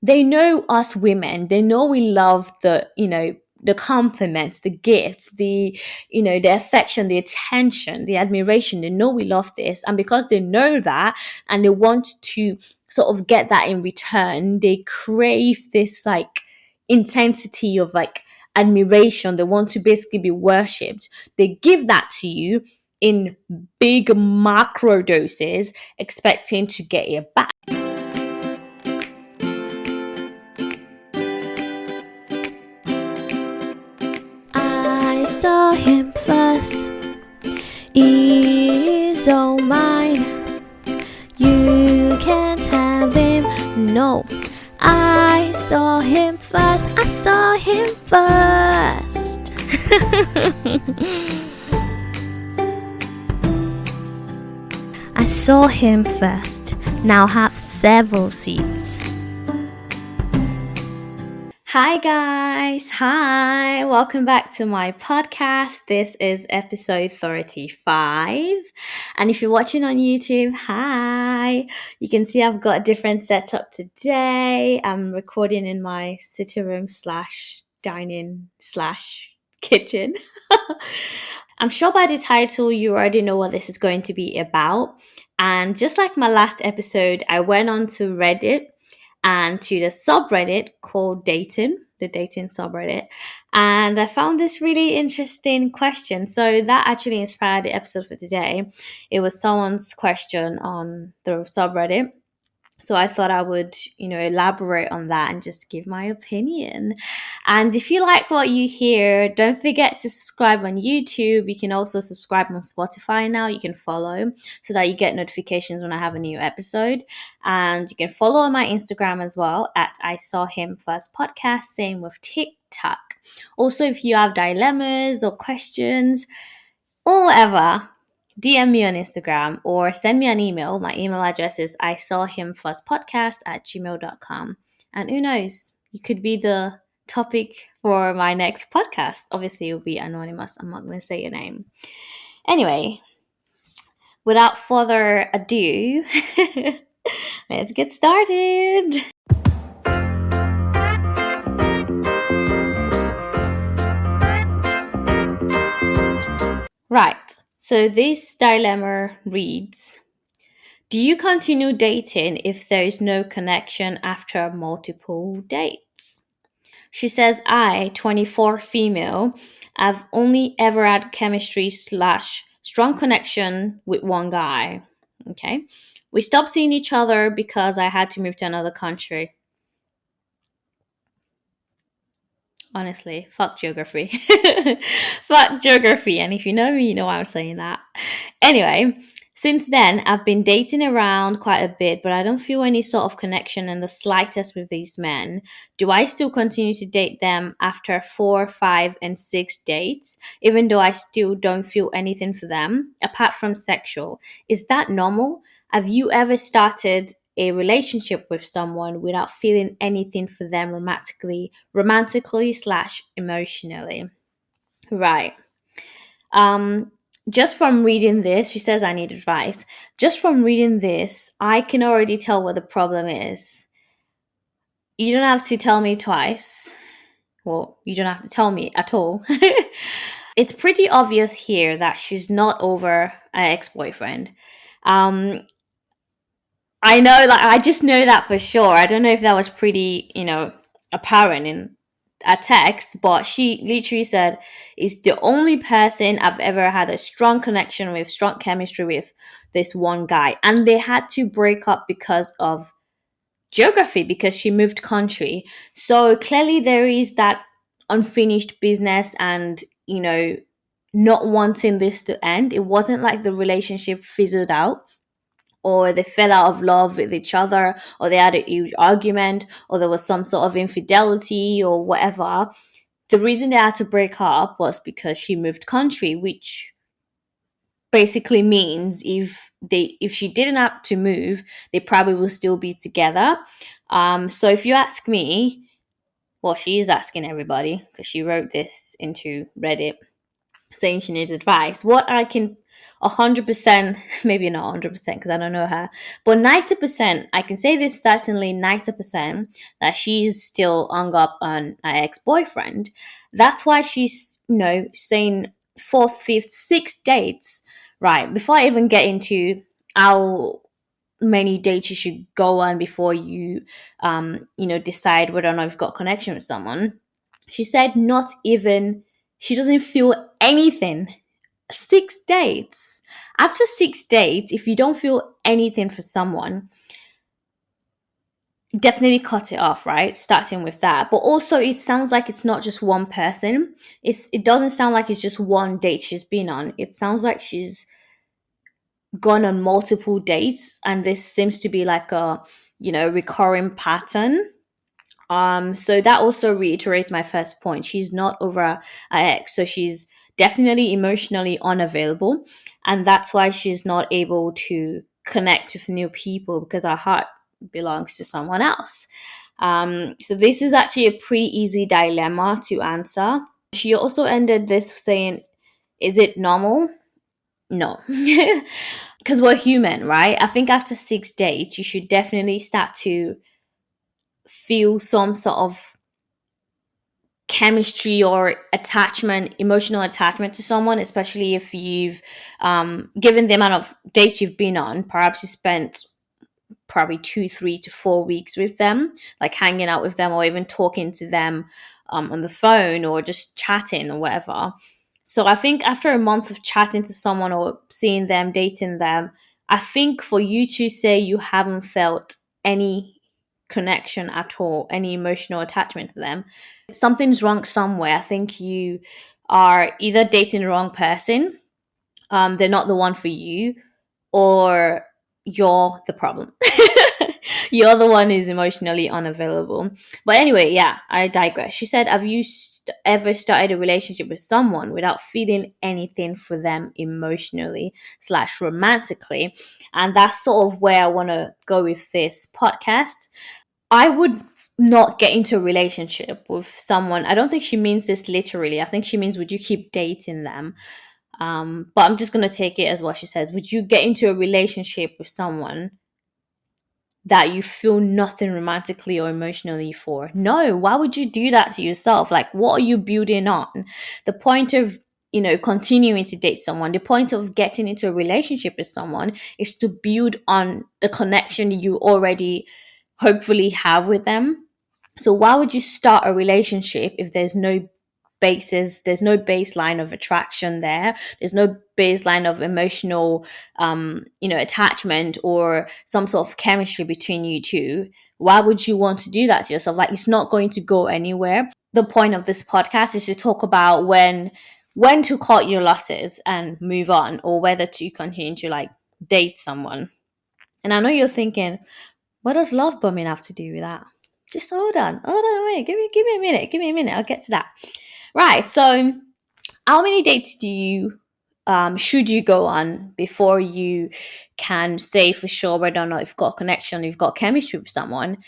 they know us women. They know we love the compliments, the gifts, the affection, the attention, the admiration. They know we love this. And because they know that and they want to sort of get that in return, they crave this like intensity of like admiration. They want to basically be worshipped. They give that to you in big macro doses, expecting to get it back. I saw him first, he's all mine. You can't have him, no. I saw him first, I saw him first. I saw him first, now have several seats. Hi guys, hi, welcome back to my podcast. This is episode 35, and if you're watching on YouTube, hi. You can see I've got a different setup today. I'm recording in my sitting room / dining / kitchen. I'm sure by the title you already know what this is going to be about, and just like my last episode, I went on to Reddit and to the subreddit called Dating, the dating subreddit. And I found this really interesting question. So that actually inspired the episode for today. It was someone's question on the subreddit. So I thought I would, elaborate on that and just give my opinion. And if you like what you hear, don't forget to subscribe on YouTube. You can also subscribe on Spotify now. You can follow so that you get notifications when I have a new episode. And you can follow on my Instagram as well at I Saw Him First Podcast. Same with TikTok. Also, if you have dilemmas or questions or whatever, DM me on Instagram or send me an email. My email address is isawhimfirstpodcast@gmail.com. And who knows, you could be the topic for my next podcast. Obviously, you'll be anonymous. I'm not going to say your name. Anyway, without further ado, let's get started. Right. So this dilemma reads, do you continue dating if there is no connection after multiple dates? She says, I, 24 female, have only ever had chemistry / strong connection with one guy. Okay. We stopped seeing each other because I had to move to another country. Honestly, fuck geography. Fuck geography. And if you know me, you know why I'm saying that. Anyway, since then, I've been dating around quite a bit, but I don't feel any sort of connection in the slightest with these men. Do I still continue to date them after 4, 5, and 6 dates, even though I still don't feel anything for them, apart from sexual? Is that normal? Have you ever started a relationship with someone without feeling anything for them romantically / emotionally? Right. Just from reading this, she says I need advice. Just from reading this, I can already tell what the problem is. You don't have to tell me twice. Well, you don't have to tell me at all. It's pretty obvious here that she's not over an ex-boyfriend. I know, like, I just know that for sure. I don't know if that was pretty, apparent in a text, but she literally said, it's the only person I've ever had a strong connection with, strong chemistry with, this one guy. And they had to break up because of geography, because she moved country. So clearly there is that unfinished business and, not wanting this to end. It wasn't like the relationship fizzled out, or they fell out of love with each other, or they had a huge argument, or there was some sort of infidelity or whatever. The reason they had to break up was because she moved country, which basically means if she didn't have to move, they probably will still be together. So if you ask me, well, she is asking everybody because she wrote this into Reddit saying she needs advice. What I can 100%, maybe not 100% because I don't know her, but 90%, I can say this certainly 90% that she's still hung up on her ex-boyfriend. That's why she's, saying fourth, fifth, sixth dates, right? Before I even get into how many dates you should go on before you, decide whether or not you've got a connection with someone. She said not even, she doesn't feel anything. 6 dates. After 6 dates, if you don't feel anything for someone, definitely cut it off, right? Starting with that. But also it sounds like it's not just one person. It doesn't sound like it's just one date she's been on. It sounds like she's gone on multiple dates, and this seems to be like a, recurring pattern. So that also reiterates my first point. She's not over her ex, so she's definitely emotionally unavailable, and that's why she's not able to connect with new people because her heart belongs to someone else. So this is actually a pretty easy dilemma to answer. She also ended this saying, "Is it normal? No." Because we're human, right? I think after 6 dates, you should definitely start to feel some sort of chemistry or attachment, emotional attachment to someone, especially if you've, given the amount of dates you've been on, perhaps you spent probably 2, 3 to 4 weeks with them, like hanging out with them or even talking to them on the phone or just chatting or whatever. So I think after a month of chatting to someone or seeing them, dating them, I think for you to say you haven't felt any connection at all, any emotional attachment to them, something's wrong somewhere. I think you are either dating the wrong person, they're not the one for you, or you're the problem. You're the one who's emotionally unavailable. But anyway, yeah, I digress. She said, "Have you ever started a relationship with someone without feeling anything for them emotionally slash romantically?" And that's sort of where I want to go with this podcast. I would not get into a relationship with someone. I don't think she means this literally. I think she means, would you keep dating them? But I'm just going to take it as what she says. Would you get into a relationship with someone that you feel nothing romantically or emotionally for? No. Why would you do that to yourself? Like, what are you building on? The point of, continuing to date someone, the point of getting into a relationship with someone is to build on the connection you already hopefully have with them. So why would you start a relationship if there's no basis, there's no baseline of attraction there, there's no baseline of emotional attachment or some sort of chemistry between you two? Why would you want to do that to yourself? Like, it's not going to go anywhere. The point of this podcast is to talk about when to cut your losses and move on, or whether to continue to like date someone. And I know you're thinking, what does love bombing have to do with that? Just hold on, wait, give me a minute, I'll get to that. Right, so how many dates do you should you go on before you can say for sure whether or not you've got a connection, you've got chemistry with someone?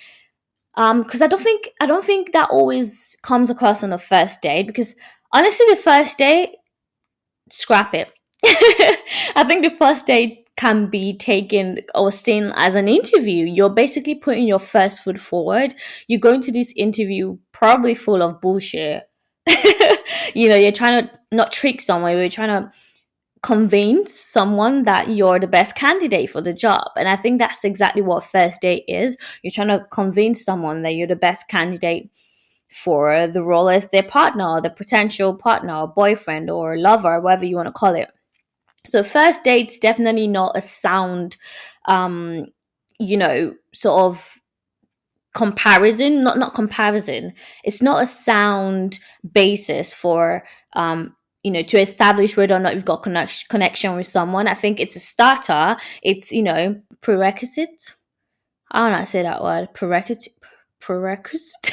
Because I don't think that always comes across on the first date. Because honestly, the first date, scrap it. I think the first date can be taken or seen as an interview. You're basically putting your first foot forward. You go into this interview probably full of bullshit. You're trying to not trick someone, you're trying to convince someone that you're the best candidate for the job. And I think that's exactly what first date is. You're trying to convince someone that you're the best candidate for the role as their partner, or the potential partner, or boyfriend, or lover, whatever you want to call it. So first date's definitely not a sound, sort of comparison. Not comparison. It's not a sound basis for, to establish whether or not you've got connection with someone. I think it's a starter. It's, prerequisite. I don't know how to say that word. Prerequisite. Prerequisite.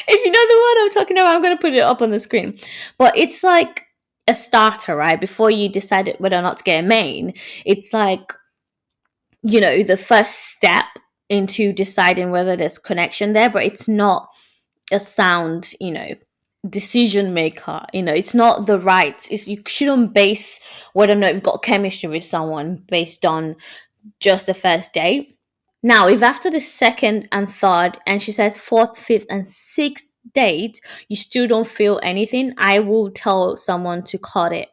If you know the word I'm talking about, I'm going to put it up on the screen. But it's like a starter, right? Before you decide whether or not to get a main, it's like, the first step into deciding whether there's connection there, but it's not a sound, decision maker. It's not the right. You shouldn't base whether or not you've got chemistry with someone based on just the first date. Now, if after the second and third, and she says fourth, fifth, and sixth date, you still don't feel anything, I will tell someone to cut it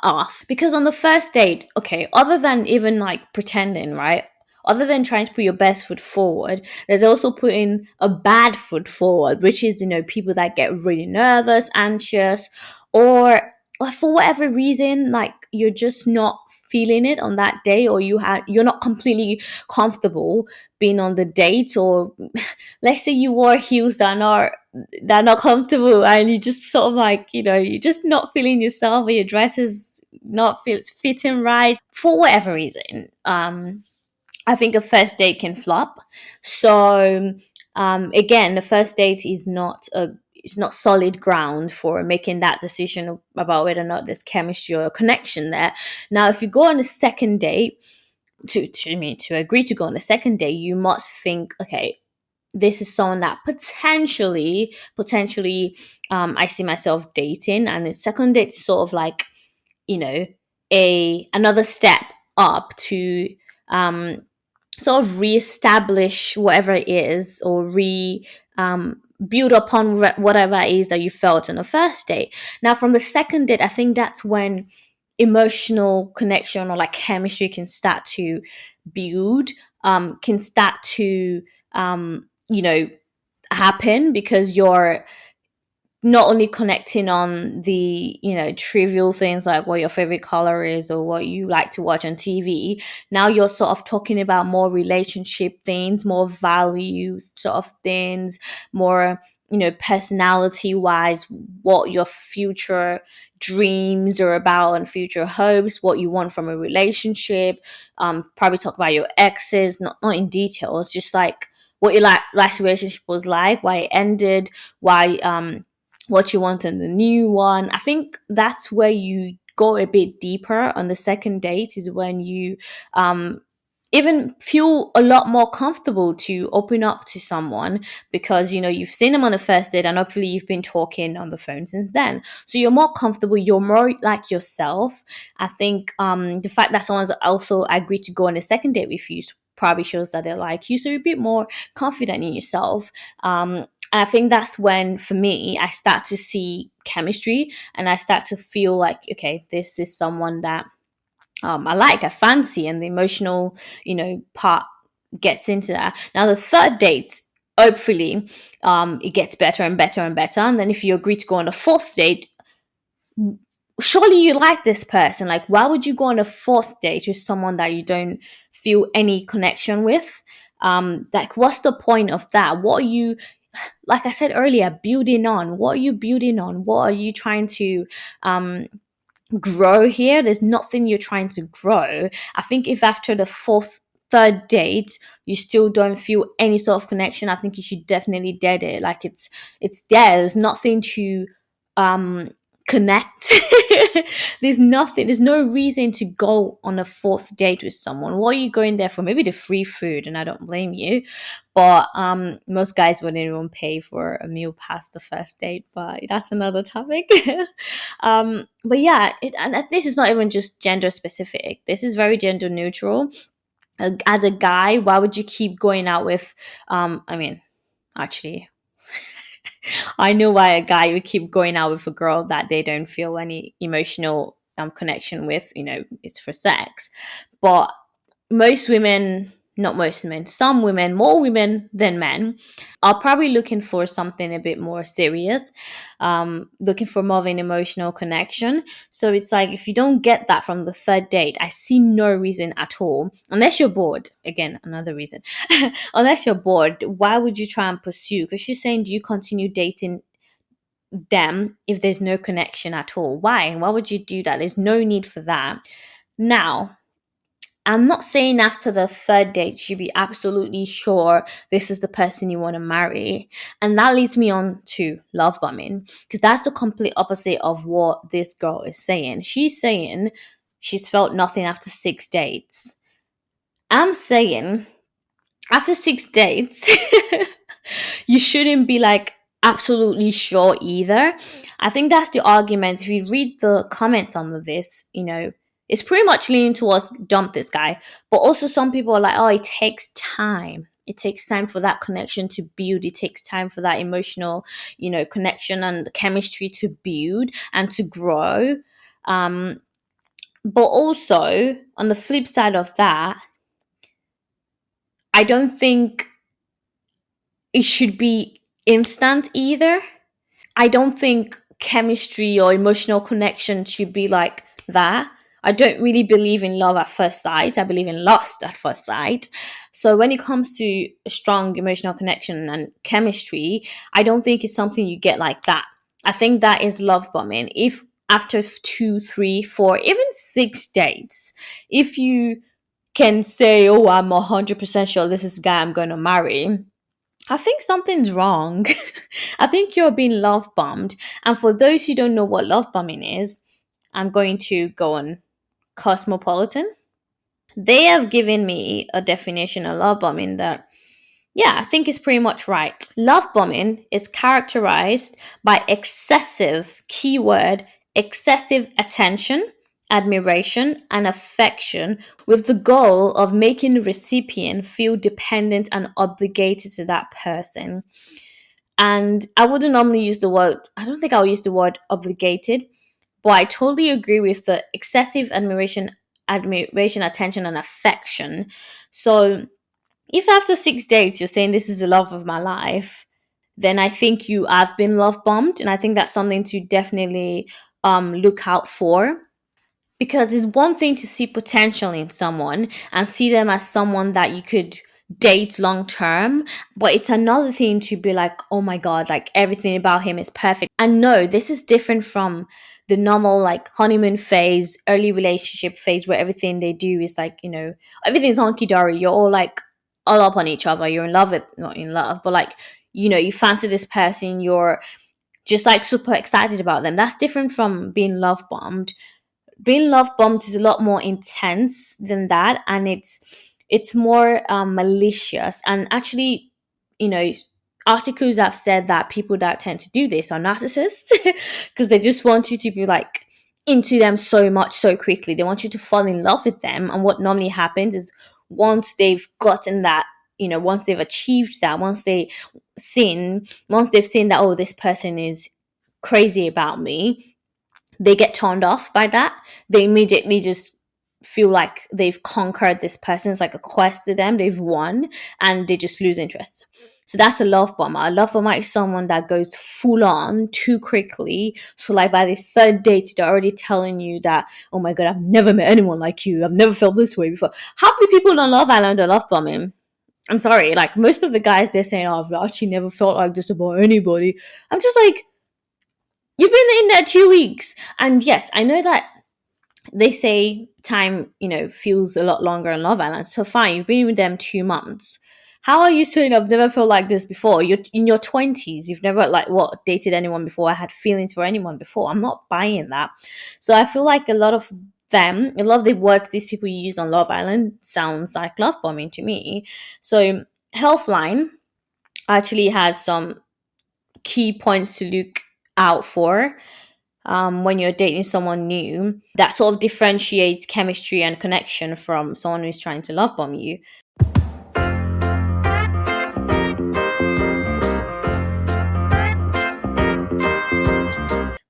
off. Because on the first date, okay, other than even like pretending, right? Other than trying to put your best foot forward, there's also putting a bad foot forward, which is, people that get really nervous, anxious, or for whatever reason, like you're just not feeling it on that day, or you're not completely comfortable being on the date, or let's say you wore heels that are not comfortable, and you just sort of like, you're just not feeling yourself, or your dress is not fitting right for whatever reason. I think a first date can flop. So again, the first date is not a it's not solid ground for making that decision about whether or not there's chemistry or a connection there. Now, if you go on a second date, to agree to go on a second date, you must think, okay, this is someone that potentially I see myself dating, and the second date is sort of like, you know a another step up to um sort of reestablish whatever it is, or build upon whatever it is that you felt on the first date. Now, from the second date, I think that's when emotional connection or like chemistry can start to build, can start to happen, because you're not only connecting on the trivial things like what your favorite color is or what you like to watch on TV. Now you're sort of talking about more relationship things, more value sort of things, more personality wise, what your future dreams are about and future hopes, what you want from a relationship. Probably talk about your exes, not in details, just like what your last relationship was like, why it ended, why what you want in the new one. I think that's where you go a bit deeper on the second date, is when you even feel a lot more comfortable to open up to someone, because you've seen them on the first date, and hopefully you've been talking on the phone since then, so you're more comfortable, you're more like yourself. I think the fact that someone's also agreed to go on a second date with you probably shows that they like you, so you're a bit more confident in yourself. And I think that's when, for me, I start to see chemistry, and I start to feel like, okay, this is someone that I fancy, and the emotional, part gets into that. Now, the third date, hopefully, it gets better and better and better. And then if you agree to go on a fourth date, surely you like this person. Like, why would you go on a fourth date with someone that you don't feel any connection with? Like, what's the point of that? What are you, like I said earlier, building on? What are you building on? What are you trying to grow here? There's nothing you're trying to grow. I think if after the third date you still don't feel any sort of connection, I think you should definitely dead it. Like, it's there. There's nothing to connect. There's no reason to go on a fourth date with someone. What are you going there for? Maybe the free food, and I don't blame you, but most guys wouldn't even pay for a meal past the first date, but that's another topic. But yeah, and this is not even just gender specific, this is very gender neutral. As a guy, why would you keep going out with actually, I know why a guy would keep going out with a girl that they don't feel any emotional connection with. It's for sex. But most women, not most women, some women, more women than men, are probably looking for something a bit more serious, looking for more of an emotional connection. So it's like, if you don't get that from the third date, I see no reason at all, unless you're bored. Again, another reason. Unless you're bored, why would you try and pursue? Because she's saying, do you continue dating them if there's no connection at all? Why would you do that? There's no need for that. Now, I'm not saying after the third date you should be absolutely sure this is the person you want to marry. And that leads me on to love bombing, because that's the complete opposite of what this girl is saying. She's saying she's felt nothing after 6 dates. I'm saying after 6 dates, you shouldn't be like absolutely sure either. I think that's the argument. If you read the comments on this, it's pretty much leaning towards dump this guy. But also some people are like, oh, it takes time. It takes time for that connection to build. It takes time for that emotional, connection and chemistry to build and to grow. But also on the flip side of that, I don't think it should be instant either. I don't think chemistry or emotional connection should be like that. I don't really believe in love at first sight. I believe in lust at first sight. So when it comes to a strong emotional connection and chemistry, I don't think it's something you get like that. I think that is love bombing. If after 2, 3, 4, even 6 dates, if you can say, oh, I'm 100% sure this is the guy I'm going to marry, I think something's wrong. I think you're being love bombed. And for those who don't know what love bombing is, I'm going to go on Cosmopolitan. They have given me a definition of love bombing that, yeah, I think is pretty much right. Love bombing is characterized by excessive attention, admiration, and affection with the goal of making the recipient feel dependent and obligated to that person. And I wouldn't normally use the word, I don't think I'll use the word obligated, but I totally agree with the excessive admiration, attention, and affection. So if after 6 dates you're saying this is the love of my life, then I think you have been love bombed. And I think that's something to definitely look out for. Because it's one thing to see potential in someone and see them as someone that you could date long term, but it's another thing to be like, oh my god, like everything about him is perfect. And no, this is different from the normal like honeymoon phase, early relationship phase, where everything they do is like, everything's honky-dory. You're all like all up on each other. You're in love with, not in love, but like, you fancy this person, you're just like super excited about them. That's different from being love bombed. Being love bombed is a lot more intense than that, and it's more malicious. And actually, you know articles have said that people that tend to do this are narcissists because they just want you to be like into them so much so quickly. They want you to fall in love with them. And what normally happens is, once they've gotten that, once they've achieved that, once they've seen that, oh, this person is crazy about me, they get turned off by that. They immediately just feel like they've conquered this person. It's like a quest to them. They've won, and they just lose interest. So that's a love bomber. A love bomber is someone that goes full on too quickly. So like by the third date, they're already telling you that, oh my god, I've never met anyone like you. I've never felt this way before. Half the people on Love Island are love bombing. I'm sorry, like most of the guys, they're saying, oh, I've actually never felt like this about anybody. I'm just like, you've been in there 2 weeks. And yes, I know that they say time, feels a lot longer in Love Island. So fine, you've been with them 2 months. How are you saying I've never felt like this before? You're in your 20s. You've never dated anyone before. I had feelings for anyone before. I'm not buying that. So I feel like a lot of the words these people use on Love Island sounds like love bombing to me. So Healthline actually has some key points to look out for when you're dating someone new, that sort of differentiates chemistry and connection from someone who's trying to love bomb you.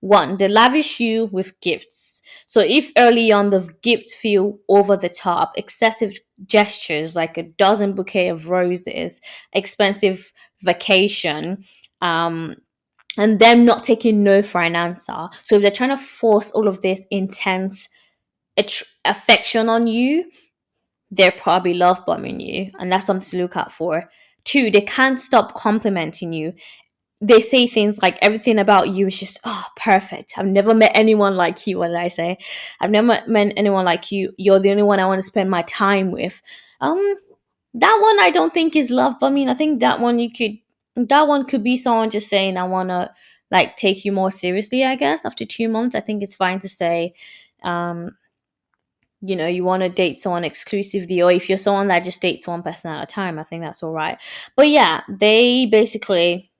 One, they lavish you with gifts. So if early on the gifts feel over the top, excessive gestures like a dozen bouquet of roses, expensive vacation, and them not taking no for an answer. So if they're trying to force all of this intense affection on you, they're probably love bombing you, and that's something to look out for. Two, they can't stop complimenting you. They say things like everything about you is just perfect. I've never met anyone like you. What did I say? I've never met anyone like you. You're the only one I want to spend my time with. That one I don't think is love bombing. I think that one could be someone just saying I want to like take you more seriously. I guess after 2 months, I think it's fine to say, you want to date someone exclusively, or if you're someone that just dates one person at a time, I think that's all right. But yeah, they basically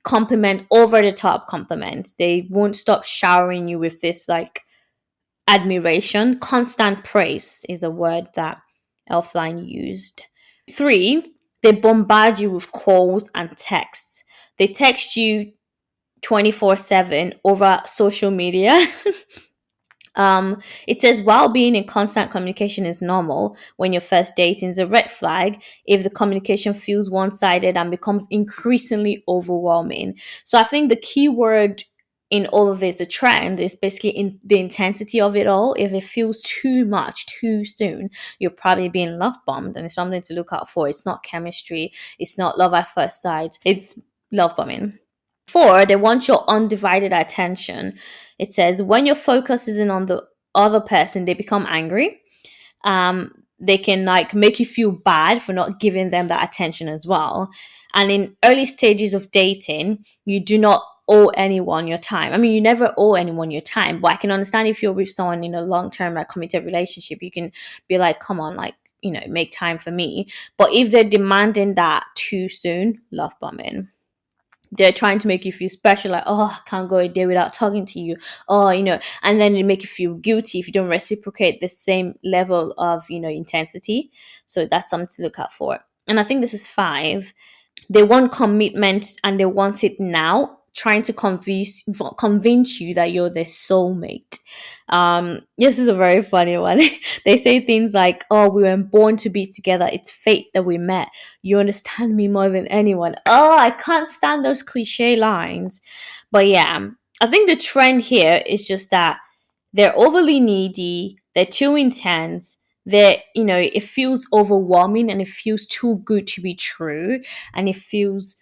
compliment, over the top compliments. They won't stop showering you with this like admiration. Constant praise is a word that Elfline used. 3, they bombard you with calls and texts. They text you 24/7 over social media. It says while being in constant communication is normal when you're first dating, is a red flag if the communication feels one-sided and becomes increasingly overwhelming. So I think the key word in all of this, the trend, is basically in the intensity of it all. If it feels too much too soon, you're probably being love bombed, and it's something to look out for. It's not chemistry, it's not love at first sight, it's love bombing. 4, they want your undivided attention. It says when your focus isn't on the other person, they become angry. They can like make you feel bad for not giving them that attention as well. And in early stages of dating, you do not owe anyone your time. I mean, you never owe anyone your time, but I can understand if you're with someone in a long-term, like committed relationship, you can be like, come on, like, make time for me. But if they're demanding that too soon, love bombing. They're trying to make you feel special, like, oh, I can't go a day without talking to you. Oh, and then they make you feel guilty if you don't reciprocate the same level of, intensity. So that's something to look out for. And I think this is 5. They want commitment and they want it now, trying to convince you that you're their soulmate. This is a very funny one. They say things like, oh, we were born to be together, it's fate that we met, you understand me more than anyone. Oh, I can't stand those cliche lines. But yeah, I think the trend here is just that they're overly needy, they're too intense, it feels overwhelming and it feels too good to be true, and it feels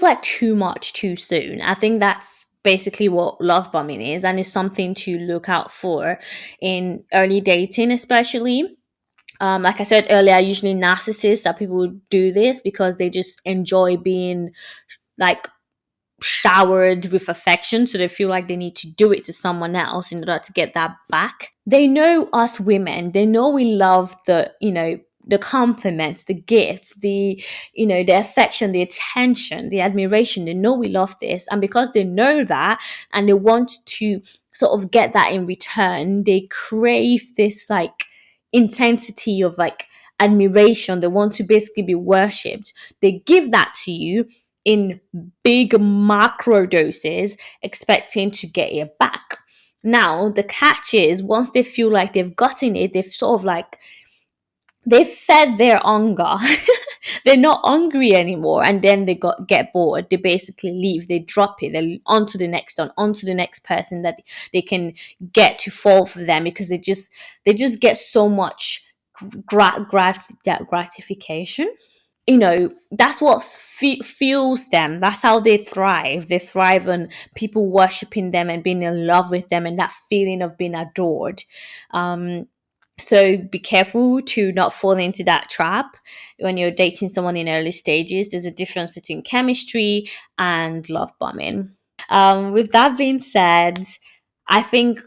like too much too soon. I think that's basically what love bombing is, and it's something to look out for in early dating, especially. Like I said earlier, usually narcissists that people do this because they just enjoy being like showered with affection, so they feel like they need to do it to someone else in order to get that back. They know us women, they know we love the compliments, the gifts, the affection, the attention, the admiration. They know we love this, and because they know that and they want to sort of get that in return, they crave this like intensity of like admiration. They want to basically be worshipped. They give that to you in big macro doses, expecting to get it back. Now, the catch is once they feel like they've gotten it, they've sort of like, they've fed their hunger. They're not hungry anymore, and then they get bored. They basically leave. They drop it. They're onto the next one, onto the next person that they can get to fall for them, because they just get so much gratification. That's what fuels them. That's how they thrive. They thrive on people worshiping them and being in love with them, and that feeling of being adored. So be careful to not fall into that trap when you're dating someone in early stages. There's a difference between chemistry and love bombing. With that being said, I think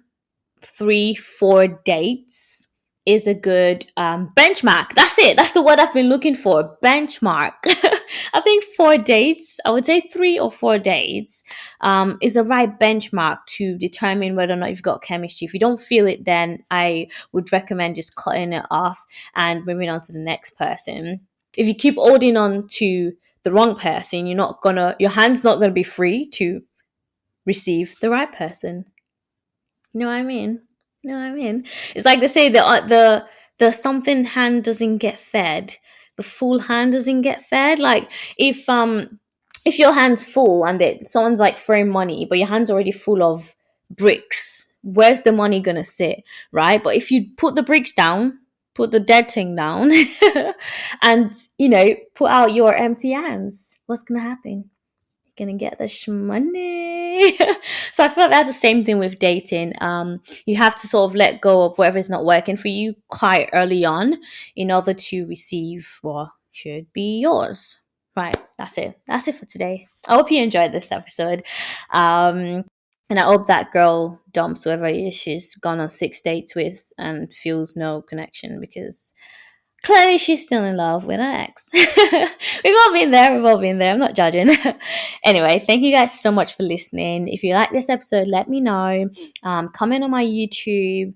3-4 dates is a good benchmark. That's it. That's the word I've been looking for. Benchmark. I think 4 dates, I would say 3 or 4 dates, is a right benchmark to determine whether or not you've got chemistry. If you don't feel it, then I would recommend just cutting it off and moving on to the next person. If you keep holding on to the wrong person, your hand's not gonna be free to receive the right person. You know what I mean? You know what I mean? It's like they say the something hand doesn't get fed, the full hand doesn't get fed. Like if your hand's full and someone's like throwing money, but your hand's already full of bricks, where's the money gonna sit, right? But if you put the bricks down, put the dead thing down, and put out your empty hands, what's gonna happen? Gonna get the money. So I feel like that's the same thing with dating. You have to sort of let go of whatever's not working for you quite early on in order to receive what should be yours. Right, that's it for today. I hope you enjoyed this episode, and I hope that girl dumps whoever it is she's gone on 6 dates with and feels no connection, because Clearly, she's still in love with her ex. We've all been there. We've all been there. I'm not judging. Anyway, thank you guys so much for listening. If you like this episode, let me know. Comment on my YouTube.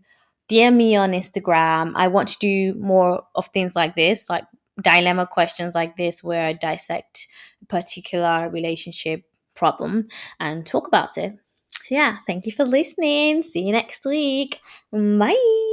DM me on Instagram. I want to do more of things like this, like dilemma questions like this, where I dissect a particular relationship problem and talk about it. So, yeah, thank you for listening. See you next week. Bye.